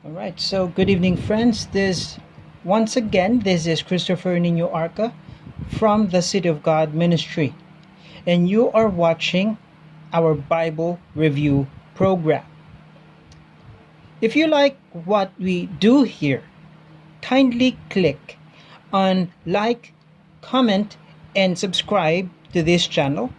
All right, so good evening, friends. This is Christopher Nino Arca from the City of God Ministry, and you are watching our Bible review program. If you like what we do here, kindly click on like, comment, and subscribe to this channel.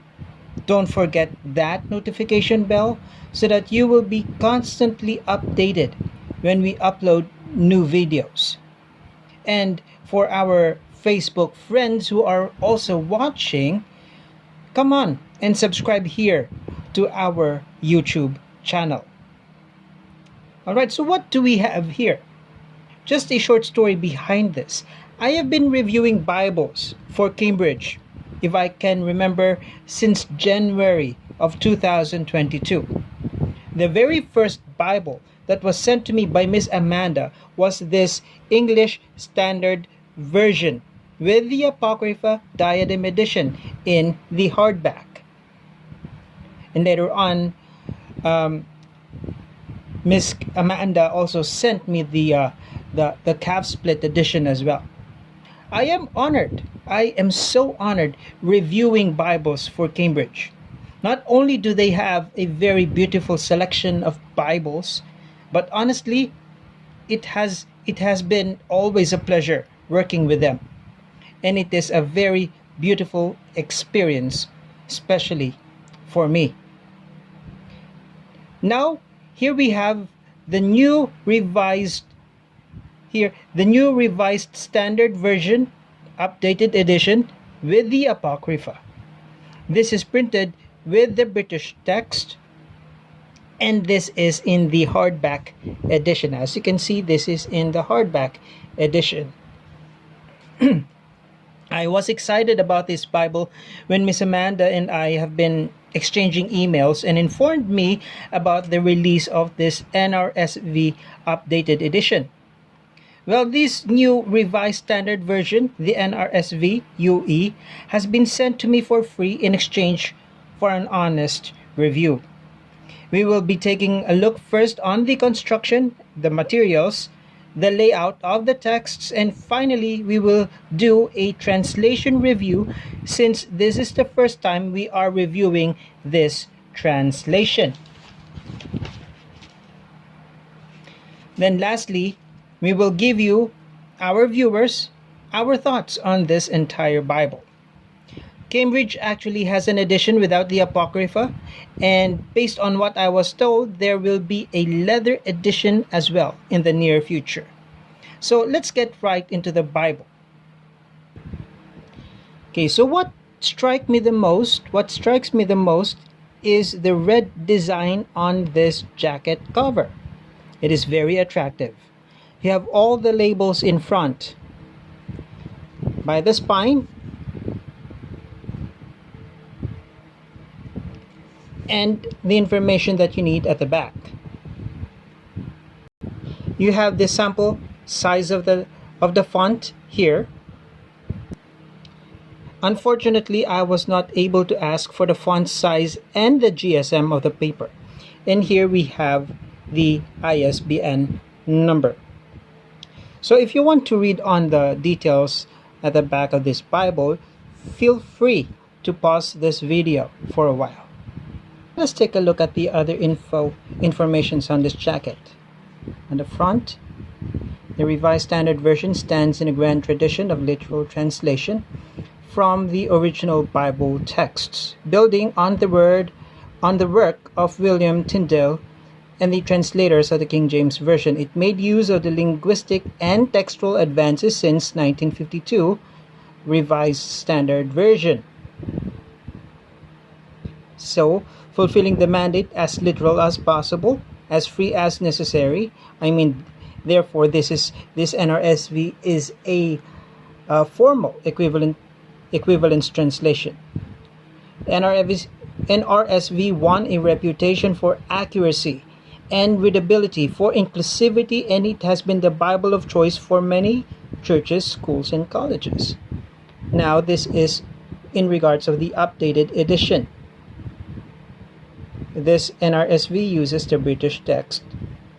Don't forget that notification bell so that you will be constantly updated when we upload new videos. And for our Facebook friends who are also watching, come on and subscribe here to our YouTube channel. Alright, so what do we have here? Just a short story behind this. I have been reviewing Bibles for Cambridge, if I can remember, since January of 2022. The very first Bible that was sent to me by Miss Amanda was this English Standard Version with the Apocrypha Diadem Edition in the hardback. And later on, Miss Amanda also sent me the calf split edition as well. I am honored. I am so honored reviewing Bibles for Cambridge. Not only do they have a very beautiful selection of Bibles, but honestly, it has been always a pleasure working with them. And it is a very beautiful experience, especially for me. Now, here we have the new revised standard version, updated edition with the Apocrypha. This is printed with the British text, and this is in the hardback edition. As you can see, this is in the hardback edition. I was excited about this Bible when Miss Amanda and I have been exchanging emails and informed me about the release of this NRSV updated edition. Well, this new revised standard version, the NRSVUE, has been sent to me for free in exchange for an honest review. We will be taking a look first on the construction, the materials, the layout of the texts, and finally we will do a translation review, since this is the first time we are reviewing this translation. Then lastly, we will give you, our viewers, our thoughts on this entire Bible. Cambridge actually has an edition without the Apocrypha, and based on what I was told, there will be a leather edition as well in the near future. So let's get right into the Bible. Okay, so what strikes me the most is the red design on this jacket cover. It is very attractive. You have all the labels in front by the spine, and the information that you need at the back. You have the sample size of the font here. Unfortunately, I was not able to ask for the font size and the GSM of the paper. And here we have the ISBN number. So if you want to read on the details at the back of this Bible, feel free to pause this video for a while. Let's take a look at the other informations on this jacket. On the front, the Revised Standard Version stands in a grand tradition of literal translation from the original Bible texts, building on the work of William Tyndale and the translators of the King James Version. It made use of the linguistic and textual advances since 1952 Revised Standard Version. So, fulfilling the mandate as literal as possible, as free as necessary. Therefore, this NRSV is a formal equivalence translation. NRSV won a reputation for accuracy and readability, for inclusivity, and it has been the Bible of choice for many churches, schools, and colleges. Now, this is in regards of the updated edition. This NRSV uses the British text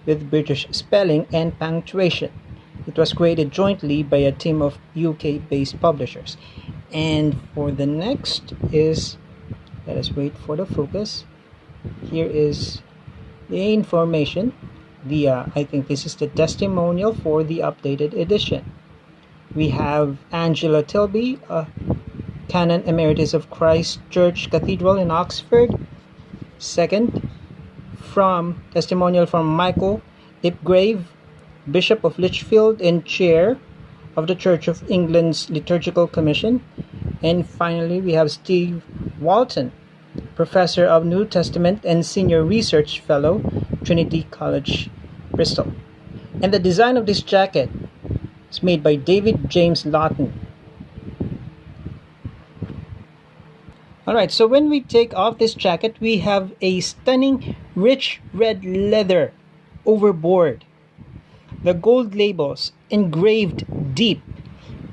with British spelling and punctuation. It was created jointly by a team of UK-based publishers. And for the next is, let us wait for the focus. Here is the information. I think this is the testimonial for the updated edition. We have Angela Tilby, Canon Emeritus of Christ Church Cathedral in Oxford. Second, testimonial from Michael Ipgrave, Bishop of Lichfield and Chair of the Church of England's Liturgical Commission. And finally, we have Steve Walton, Professor of New Testament and Senior Research Fellow, Trinity College, Bristol. And the design of this jacket is made by David James Lawton. Alright, so when we take off this jacket, we have a stunning rich red leather overboard. The gold labels engraved deep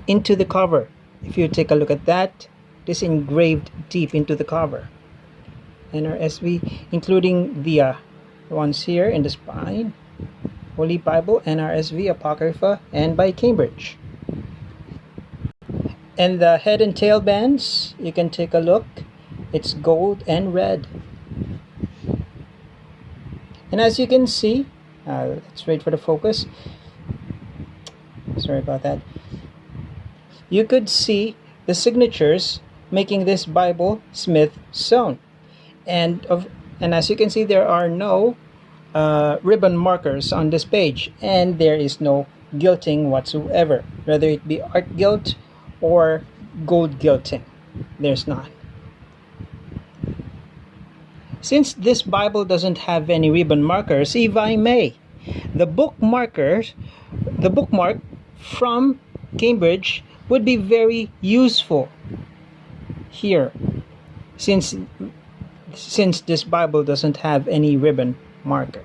into the cover. If you take a look at that, it is engraved deep into the cover. NRSV, including the ones here in the spine, Holy Bible, NRSV, Apocrypha, and by Cambridge. And the head and tail bands, you can take a look. It's gold and red. And as you can see, let's wait for the focus. Sorry about that. You could see the signatures making this Bible Smith-sewn. And as you can see, there are no ribbon markers on this page, and there is no gilting whatsoever, whether it be art gilt or gold gilting. There's not. Since this Bible doesn't have any ribbon markers, if I may, the bookmark from Cambridge would be very useful here, since this Bible doesn't have any ribbon marker.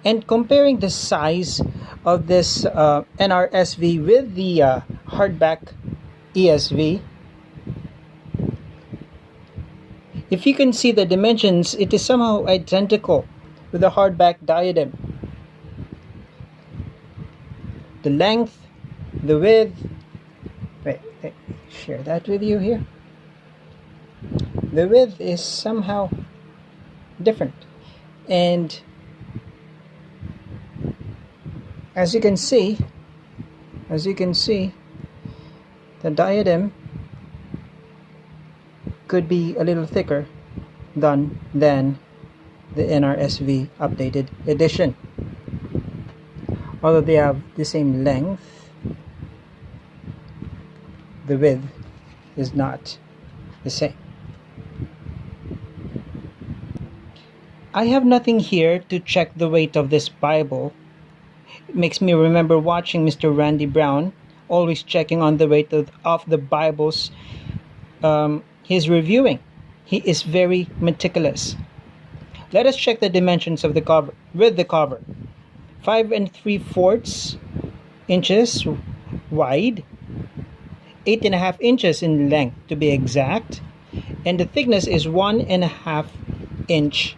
And comparing the size of this NRSV with the hardback ESV, if you can see the dimensions, it is somehow identical with the hardback diadem. The length, the width, wait, let me share that with you here. The width is somehow different, and as you can see, the diadem could be a little thicker than the NRSV updated edition. Although they have the same length, the width is not the same. I have nothing here to check the weight of this Bible. It makes me remember watching Mr. Randy Brown, always checking on the weight of the Bibles he's reviewing. He is very meticulous. Let us check the dimensions of the cover with the cover. 5 3/4 inches wide, 8.5 inches in length to be exact, and the thickness is 1.5 inch.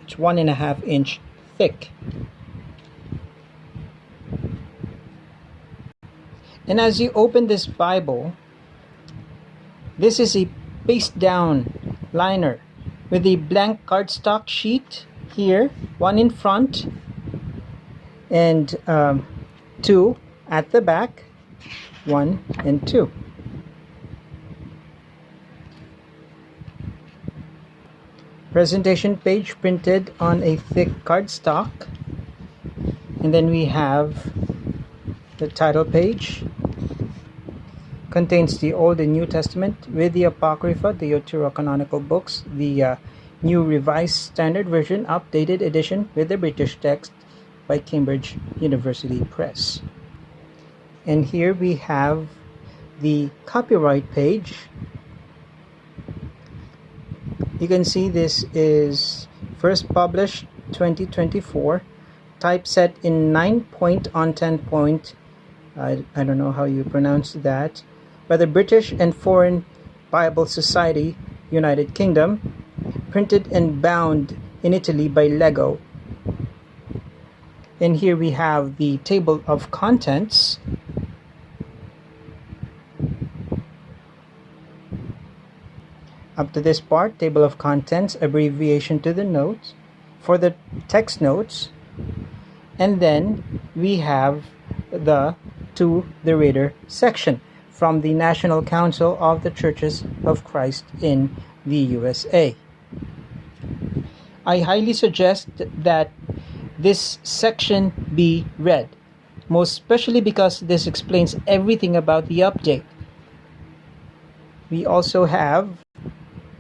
It's 1.5 inch thick. And as you open this Bible, this is a paste down liner with a blank cardstock sheet here, one in front and 2 at the back, 1 and 2. Presentation page printed on a thick cardstock, and then we have the title page. Contains the Old and New Testament with the Apocrypha, the Deuterocanonical books, the New Revised Standard Version, updated edition with the British text by Cambridge University Press. And here we have the copyright page. You can see this is first published 2024, typeset in 9-point on 10-point. I don't know how you pronounce that, by the British and Foreign Bible Society, United Kingdom, printed and bound in Italy by Lego. And here we have the table of contents. Up to this part, table of contents, abbreviation to the notes, for the text notes, and then we have the to the reader section from the National Council of the Churches of Christ in the USA. I highly suggest that this section be read, most especially because this explains everything about the update. We also have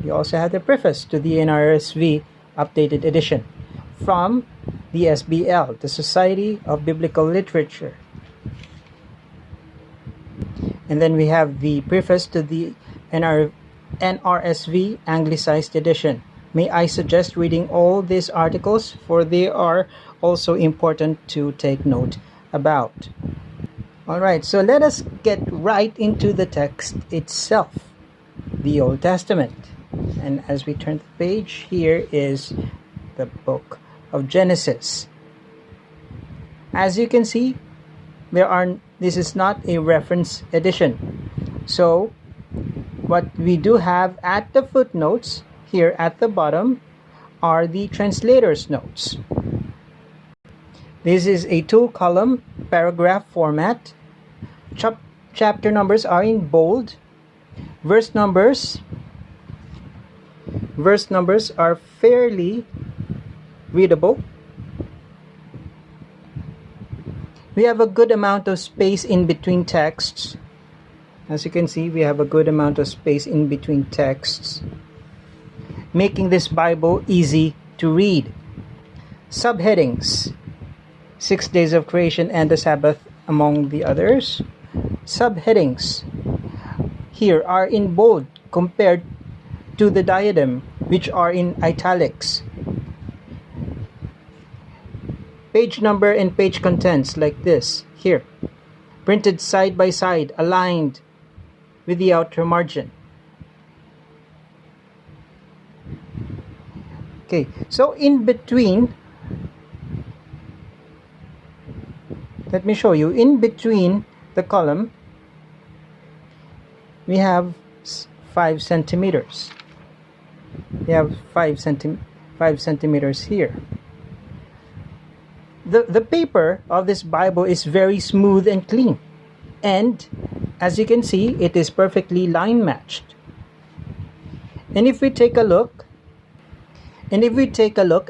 the preface to the NRSV Updated Edition from the SBL, the Society of Biblical Literature. And then we have the preface to the NRSV Anglicized Edition. May I suggest reading all these articles, for they are also important to take note about. Alright, so let us get right into the text itself, the Old Testament. And as we turn the page, here is the book of Genesis. As you can see, this is not a reference edition. So what we do have at the footnotes here at the bottom are the translator's notes. This is a 2-column paragraph format. Chapter numbers are in bold. Verse numbers are fairly readable. We have a good amount of space in between texts. As you can see, we have a good amount of space in between texts, making this Bible easy to read. Subheadings: 6 days of creation and the Sabbath among the others. Subheadings here are in bold compared to the diadem, which are in italics. Page number and page contents like this here, printed side by side, aligned with the outer margin. Okay, so in between, let me show you, in between the column, we have 5 centimeters. We have 5 centimeters here. The paper of this Bible is very smooth and clean, and as you can see, it is perfectly line matched. And if we take a look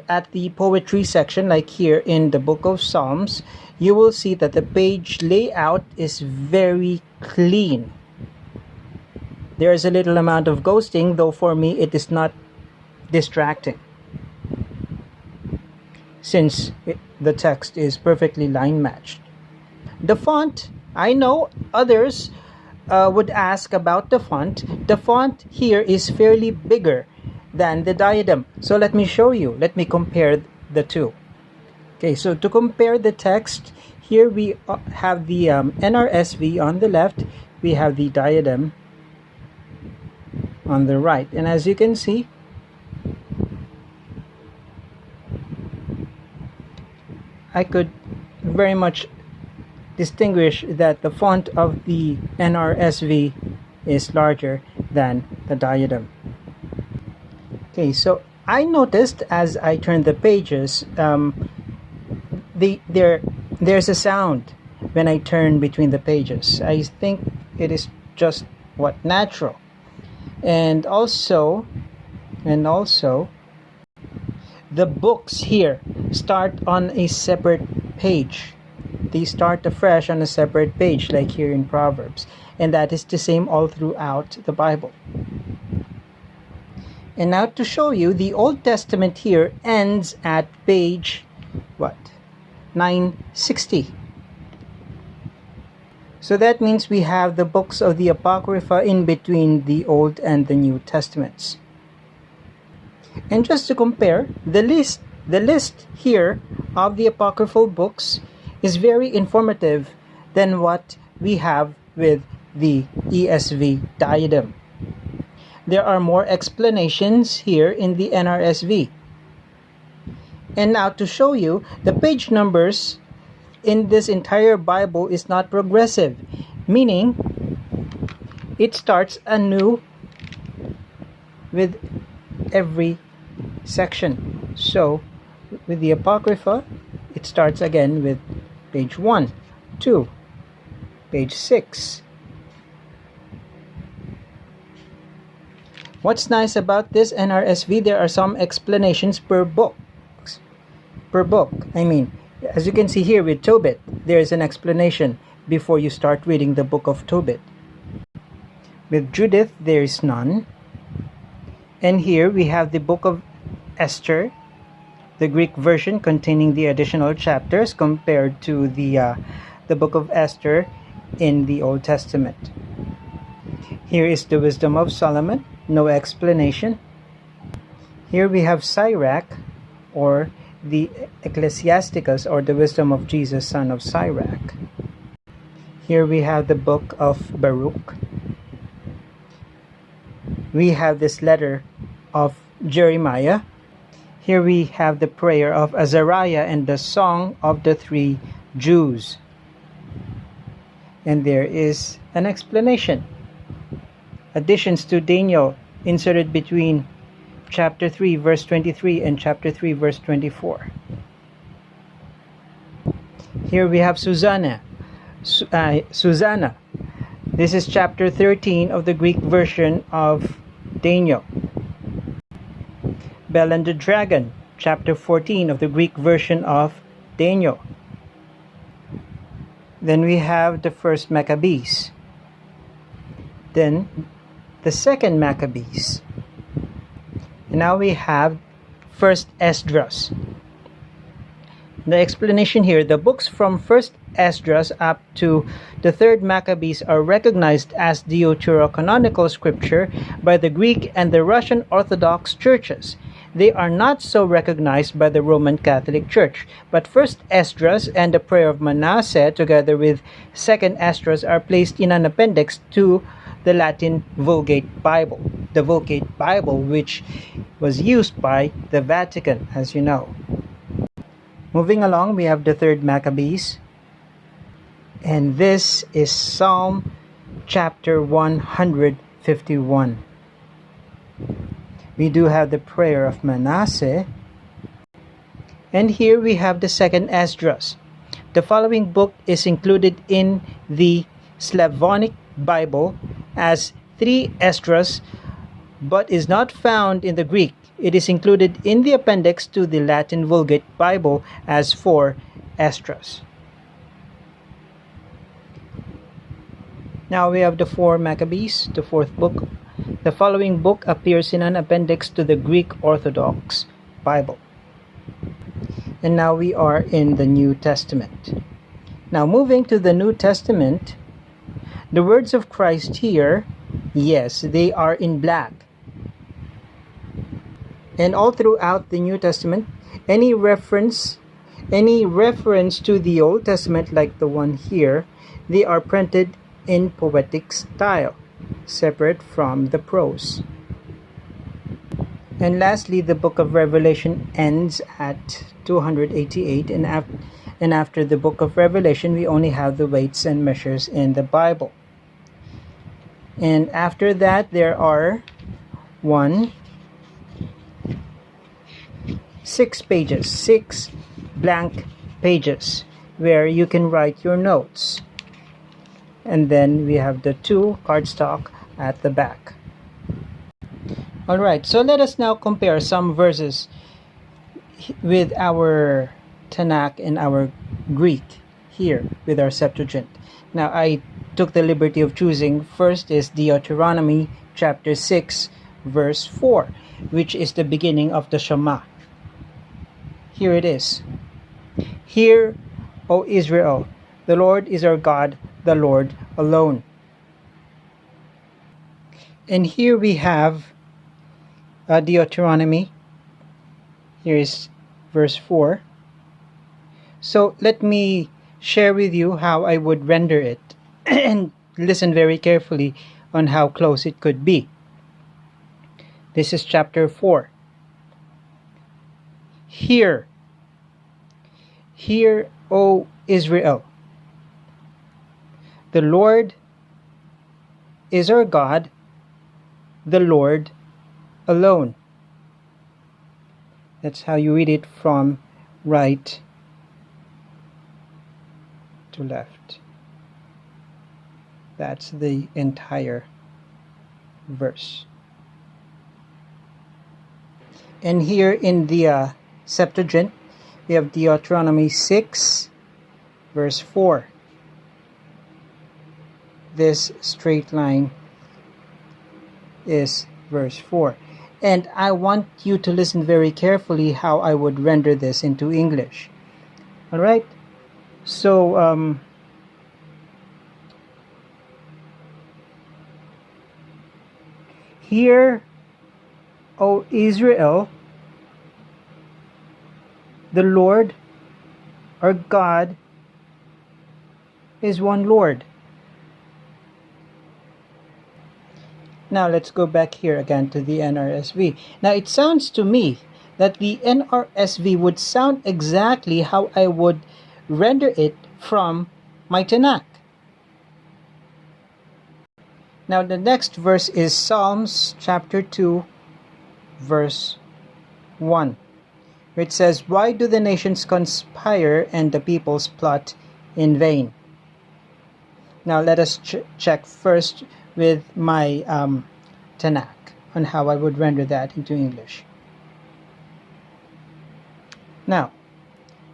at the poetry section, like here in the book of Psalms, you will see that the page layout is very clean. There is a little amount of ghosting, though for me it is not distracting, since the text is perfectly line matched. The font, I know others would ask about the font. The font here is fairly bigger than the diadem. So let me show you. Let me compare the two. Okay, so to compare the text, here we have the NRSV on the left. We have the diadem on the right. And as you can see, I could very much distinguish that the font of the NRSV is larger than the diadem. Okay, so I noticed as I turned the pages, there's a sound when I turn between the pages. I think it is just natural. And also the books here start on a separate page. They start afresh on a separate page, like here in Proverbs. And that is the same all throughout the Bible. And now to show you, the Old Testament here ends at page 960. So that means we have the books of the Apocrypha in between the Old and the New Testaments. And just to compare, the list here of the apocryphal books is very informative than what we have with the ESV diadem. There are more explanations here in the NRSV. And now to show you, the page numbers in this entire Bible is not progressive, meaning it starts anew with every section. So with the Apocrypha, it starts again with page 1, 2, page 6. What's nice about this NRSV, there are some explanations per book. As you can see here with Tobit, there is an explanation before you start reading the book of Tobit. With Judith, there is none. And here we have the book of Esther, the Greek version containing the additional chapters compared to the book of Esther in the Old Testament. Here is the Wisdom of Solomon, no explanation. Here we have Sirach, or the Ecclesiasticus, or the Wisdom of Jesus, son of Sirach. Here we have the book of Baruch. We have this letter of Jeremiah. Here we have the prayer of Azariah and the song of the three Jews. And there is an explanation. Additions to Daniel inserted between chapter 3 verse 23 and chapter 3 verse 24. Here we have Susanna. This is chapter 13 of the Greek version of Daniel. Bel and the Dragon, chapter 14 of the Greek version of Daniel. Then we have the first Maccabees. Then the second Maccabees. And now we have first Esdras. The explanation here, the books from first Esdras up to the third Maccabees are recognized as deuterocanonical scripture by the Greek and the Russian Orthodox churches. They are not so recognized by the Roman Catholic Church, but first Esdras and the prayer of Manasseh together with second Esdras are placed in an appendix to the Latin Vulgate Bible. The Vulgate Bible, which was used by the Vatican, as you know. Moving along, we have the third Maccabees. And this is Psalm chapter 151. We do have the prayer of Manasseh. And here we have the second Esdras. The following book is included in the Slavonic Bible as 3 Esdras, but is not found in the Greek. It is included in the appendix to the Latin Vulgate Bible as 4 Esdras. Now we have the 4 Maccabees, the 4th book. The following book appears in an appendix to the Greek Orthodox Bible. And now we are in the New Testament. Now moving to the New Testament, the words of Christ here, yes, they are in black. And all throughout the New Testament, any reference to the Old Testament, like the one here, they are printed in poetic style, separate from the prose. And lastly, the book of Revelation ends at 288, and after the book of Revelation, we only have the weights and measures in the Bible. And after that, there are 6 pages, 6 blank pages where you can write your notes. And then we have the 2 cardstock at the back. Alright, so let us now compare some verses with our Tanakh and our Greek here with our Septuagint. Now I took the liberty of choosing first is Deuteronomy chapter 6 verse 4, which is the beginning of the Shema. Here it is. Hear, O Israel, the Lord is our God, the Lord alone. And here we have Deuteronomy. Here is verse 4. So let me share with you how I would render it and listen very carefully on how close it could be. This is chapter 4. Hear, Hear, O Israel, the Lord is our God, the Lord alone. That's how you read it from right to left. That's the entire verse. And here in the Septuagint, we have Deuteronomy 6, verse 4. This straight line is verse 4. And I want you to listen very carefully how I would render this into English. Alright? So, hear, O Israel, the Lord, our God, is one Lord. Now let's go back here again to the NRSV. Now it sounds to me that the NRSV would sound exactly how I would render it from my Tanakh. Now the next verse is Psalms chapter 2, verse 1. It says, "Why do the nations conspire and the peoples plot in vain?" Now let us check first with my Tanakh on how I would render that into English. Now,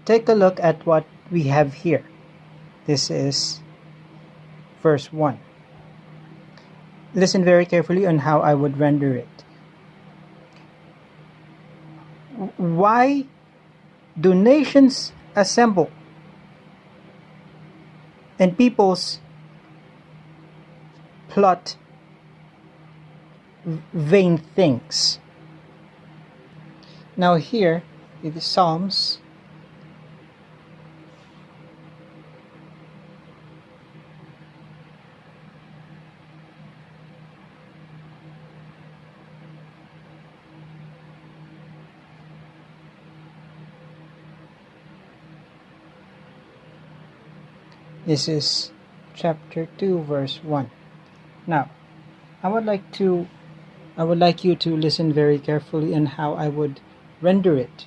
take a look at what we have here. This is verse 1. Listen very carefully on how I would render it. Why do nations assemble and peoples plot vain things? Now here in the Psalms, this is chapter 2, verse 1. Now, I would like you to listen very carefully on how I would render it.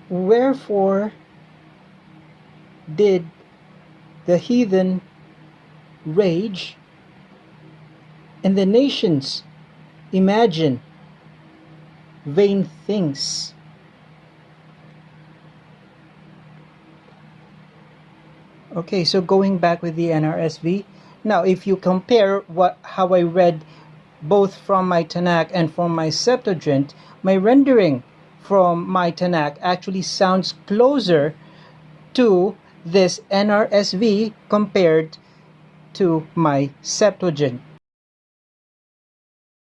Wherefore did the heathen rage, and the nations imagine vain things? Okay, so going back with the NRSV, now if you compare how I read both from my Tanakh and from my Septuagint, my rendering from my Tanakh actually sounds closer to this NRSV compared to my Septuagint.